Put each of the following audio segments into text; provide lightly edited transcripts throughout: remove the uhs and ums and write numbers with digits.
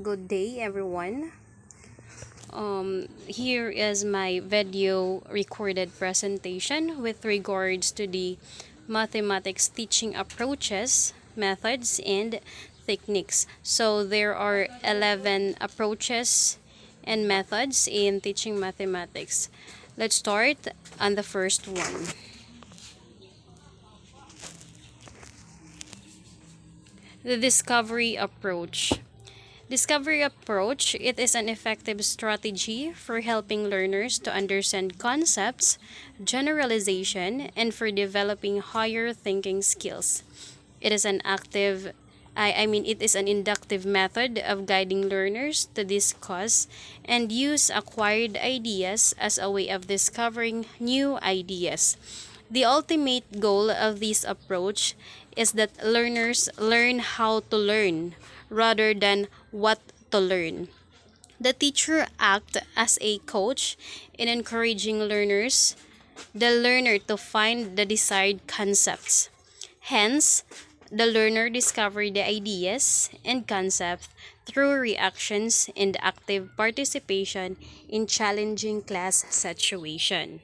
Good day, everyone. Here is my video recorded presentation with regards to the mathematics teaching approaches, methods, and techniques. So there are 11 approaches and methods in teaching mathematics. Let's start on the first one. The discovery approach. Discovery approach, it is an effective strategy for helping learners to understand concepts, generalization, and for developing higher thinking skills. It is an active it is an inductive method of guiding learners to discuss and use acquired ideas as a way of discovering new ideas. The ultimate goal of this approach is that learners learn how to learn rather than what to learn. The teacher acts as a coach in encouraging the learner to find the desired concepts. Hence, the learner discover the ideas and concepts through reactions and active participation in challenging class situation.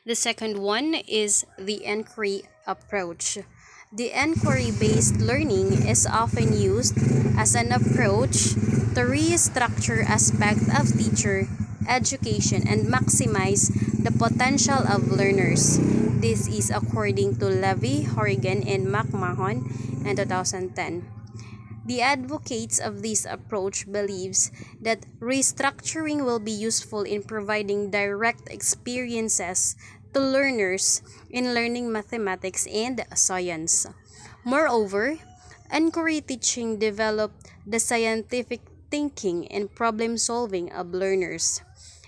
The second one is the inquiry approach. The inquiry based learning is often used as an approach to restructure aspects of teacher education and maximize the potential of learners. This is according to Levy, Horrigan, and McMahon in 2010. The advocates of this approach believes that restructuring will be useful in providing direct experiences to learners in learning mathematics and science. Moreover, inquiry teaching developed the scientific thinking and problem solving of learners.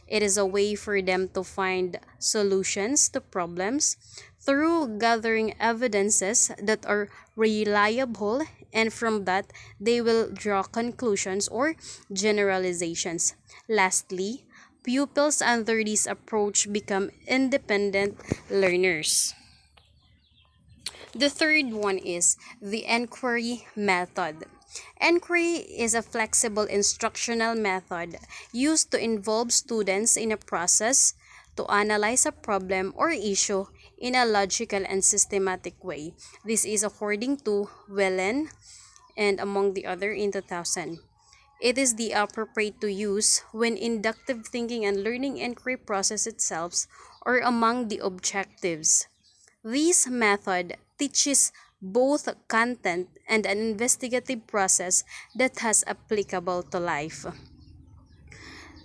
It is a way for them to find solutions to problems through gathering evidences that are reliable, and from that they will draw conclusions or generalizations. Lastly, pupils under this approach become independent learners. The third one is the inquiry method. Inquiry is a flexible instructional method used to involve students in a process to analyze a problem or issue in a logical and systematic way. This is according to Wellen and among the other in 2000. It is the appropriate to use when inductive thinking and learning inquiry process itself are among the objectives. This method teaches both content and an investigative process that has applicable to life.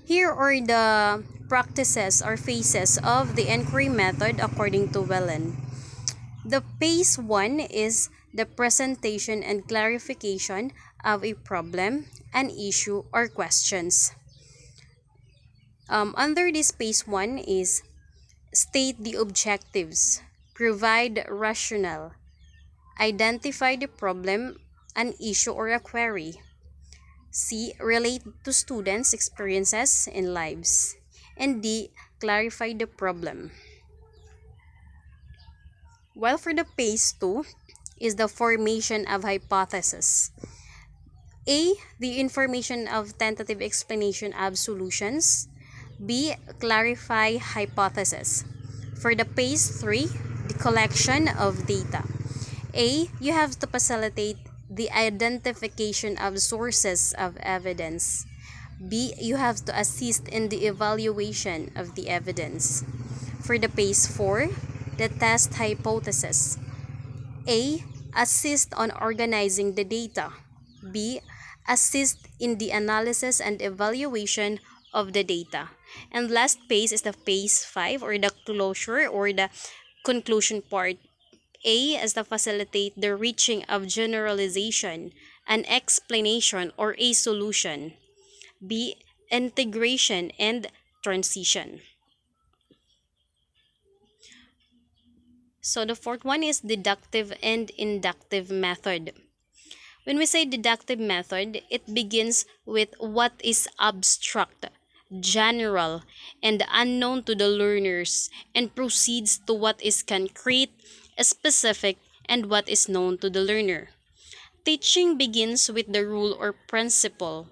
Here are the practices or phases of the inquiry method according to Wellen. The phase 1 is the presentation and clarification of a problem, an issue, or questions. Under this phase 1 is state the objectives, provide rationale, identify the problem, an issue, or a query. C. Relate to students' experiences and lives. And D. Clarify the problem. While for the phase 2 is the formation of hypothesis. A. The information of tentative explanation of solutions. B. Clarify hypothesis. For the phase 3, the collection of data. A. You have to facilitate the identification of sources of evidence. B. You have to assist in the evaluation of the evidence. For the phase 4, the test hypothesis. A. Assist on organizing the data. B. Assist in the analysis and evaluation of the data. And last phase is the phase 5 or the closure or the conclusion part. A is to facilitate the reaching of generalization, an explanation, or a solution. B. Integration and transition. So the fourth one is deductive and inductive method. When we say deductive method, it begins with what is abstract, general, and unknown to the learners and proceeds to what is concrete, specific, and what is known to the learner. Teaching begins with the rule or principle.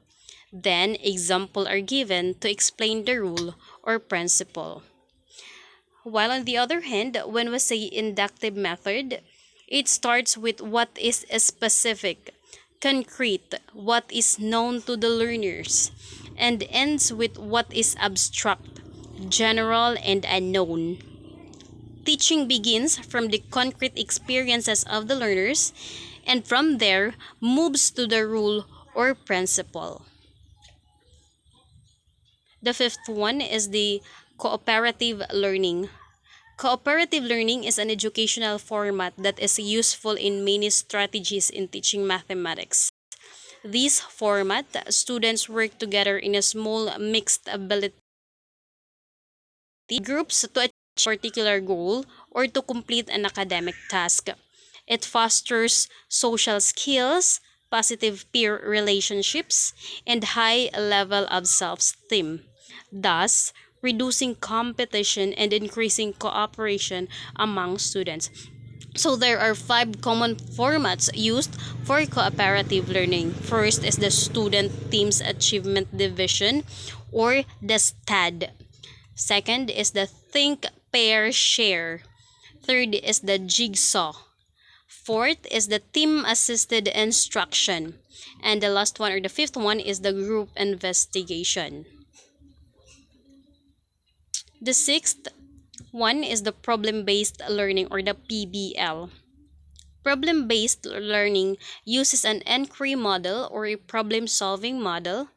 Then, examples are given to explain the rule or principle. While on the other hand, when we say inductive method, it starts with what is specific, concrete, what is known to the learners, and ends with what is abstract, general, and unknown. Teaching begins from the concrete experiences of the learners and from there moves to the rule or principle. The fifth one is the cooperative learning. Cooperative learning is an educational format that is useful in many strategies in teaching mathematics. This format, students work together in a small mixed ability groups to achieve a particular goal or to complete an academic task. It fosters social skills, positive peer relationships, and high level of self-esteem, thus reducing competition and increasing cooperation among students. So there are five common formats used for cooperative learning. First is the Student Teams Achievement Division or the STAD. Second is the Think, Pair, Share. Third is the Jigsaw. Fourth is the Team Assisted Instruction. And the last one or the fifth one is the Group Investigation. The sixth one is the Problem-Based Learning or the PBL. Problem-based learning uses an inquiry model or a problem-solving model.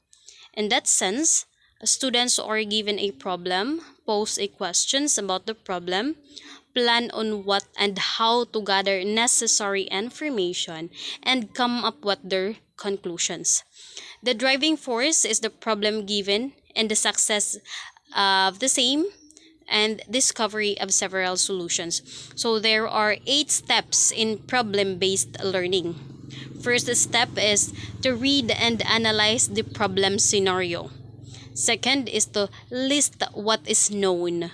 In that sense, students are given a problem, pose a questions about the problem, plan on what and how to gather necessary information, and come up with their conclusions. The driving force is the problem given and the success of the same and discovery of several solutions. So there are 8 steps in problem-based learning. First step is to read and analyze the problem scenario. Second is to list what is known.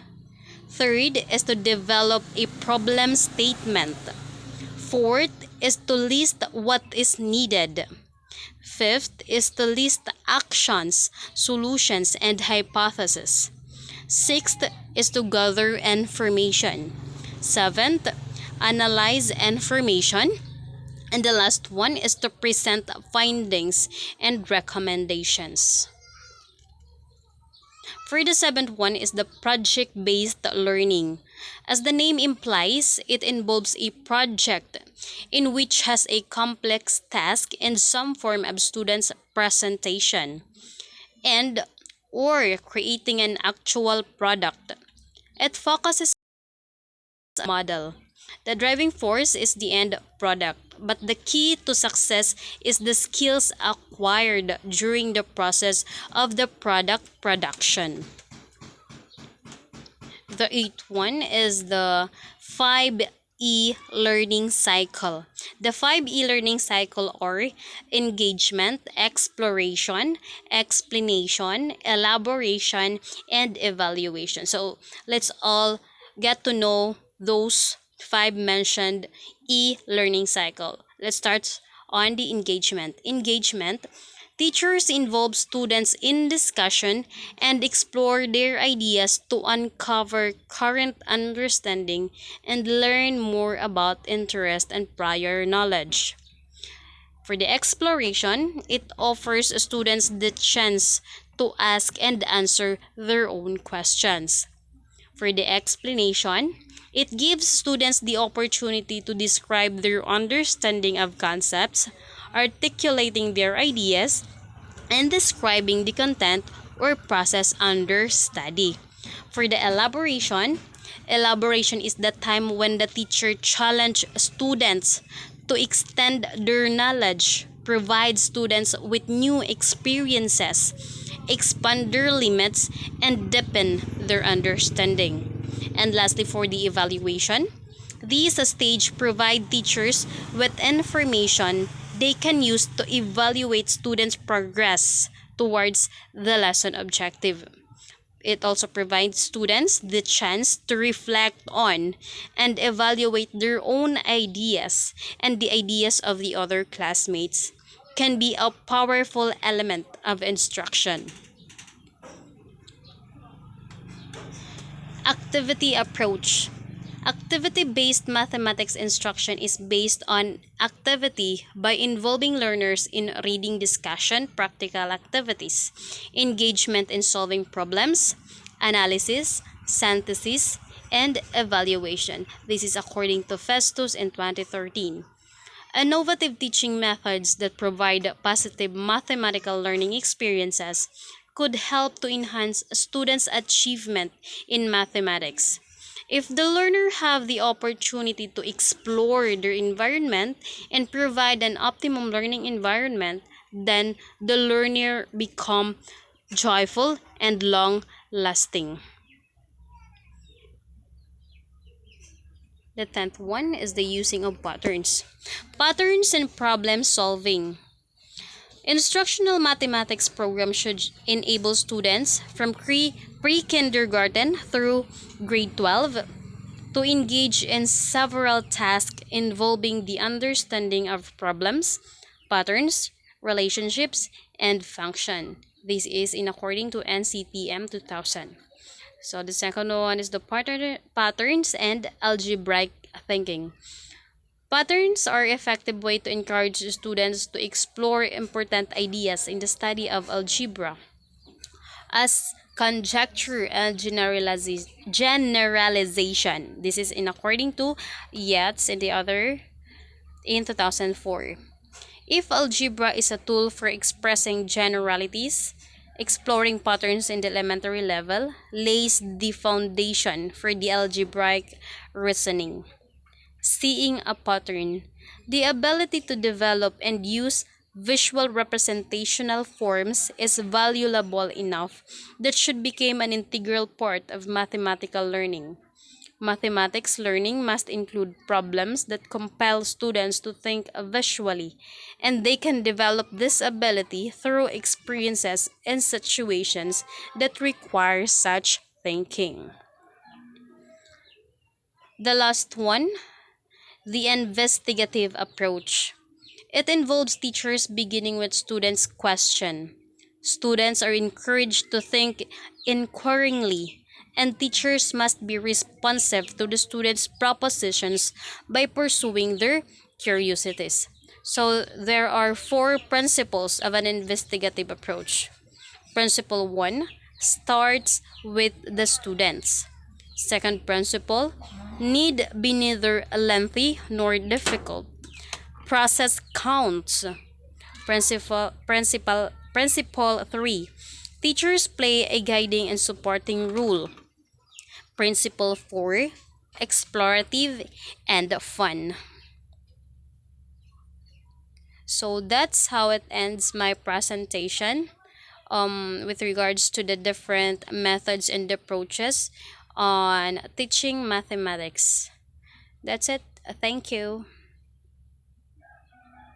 Third is to develop a problem statement. Fourth is to list what is needed. Fifth is to list actions, solutions, and hypotheses. Sixth is to gather information. Seventh, analyze information. And the last one is to present findings and recommendations. For the seventh one is the project-based learning. As the name implies, it involves a project in which has a complex task in some form of student's presentation and or creating an actual product. It focuses on a model. The driving force is the end product, but the key to success is the skills acquired during the process of the product production. The eighth one is the 5E learning cycle. The 5E learning cycle are engagement, exploration, explanation, elaboration, and evaluation. So let's all get to know those 5 mentioned e-learning cycle. Let's start on the engagement. Engagement, teachers involve students in discussion and explore their ideas to uncover current understanding and learn more about interest and prior knowledge. For the exploration, it offers students the chance to ask and answer their own questions. For the explanation, it gives students the opportunity to describe their understanding of concepts, articulating their ideas, and describing the content or process under study. For the elaboration, elaboration is the time when the teacher challenges students to extend their knowledge, provide students with new experiences, expand their limits, and deepen their understanding. And lastly, for the evaluation, these stage provide teachers with information they can use to evaluate students' progress towards the lesson objective. It also provides students the chance to reflect on and evaluate their own ideas and the ideas of the other classmates can be a powerful element of instruction. Activity approach. Activity based mathematics instruction is based on activity by involving learners in reading discussion, practical activities, engagement in solving problems, analysis, synthesis, and evaluation. This is according to Festus in 2013. Innovative teaching methods that provide positive mathematical learning experiences could help to enhance students' achievement in mathematics. If the learner have the opportunity to explore their environment and provide an optimum learning environment, then the learner become joyful and long lasting. The 10th one is the using of patterns. Patterns and problem solving. Instructional mathematics program should enable students from pre-kindergarten through grade 12 to engage in several tasks involving the understanding of problems, patterns, relationships, and function. This is in according to NCTM 2000. So the second one is the patterns and algebraic thinking. Patterns are effective way to encourage students to explore important ideas in the study of algebra as conjecture and generalization. This is in according to Yates and the other in 2004. If algebra is a tool for expressing generalities, exploring patterns in the elementary level lays the foundation for the algebraic reasoning. Seeing a pattern, the ability to develop and use visual representational forms is valuable enough that should become an integral part of mathematical learning. Mathematics learning must include problems that compel students to think visually, and they can develop this ability through experiences and situations that require such thinking. The last one, the investigative approach. It involves teachers beginning with students' question. Students are encouraged to think inquiringly, and teachers must be responsive to the students' propositions by pursuing their curiosities. So, there are four principles of an investigative approach. Principle 1 starts with the students. Second principle, need be neither lengthy nor difficult. Process counts. Principle 3. Teachers play a guiding and supporting role. Principle 4. Explorative and fun. So that's how it ends my presentation with regards to the different methods and approaches on teaching mathematics. That's it. Thank you.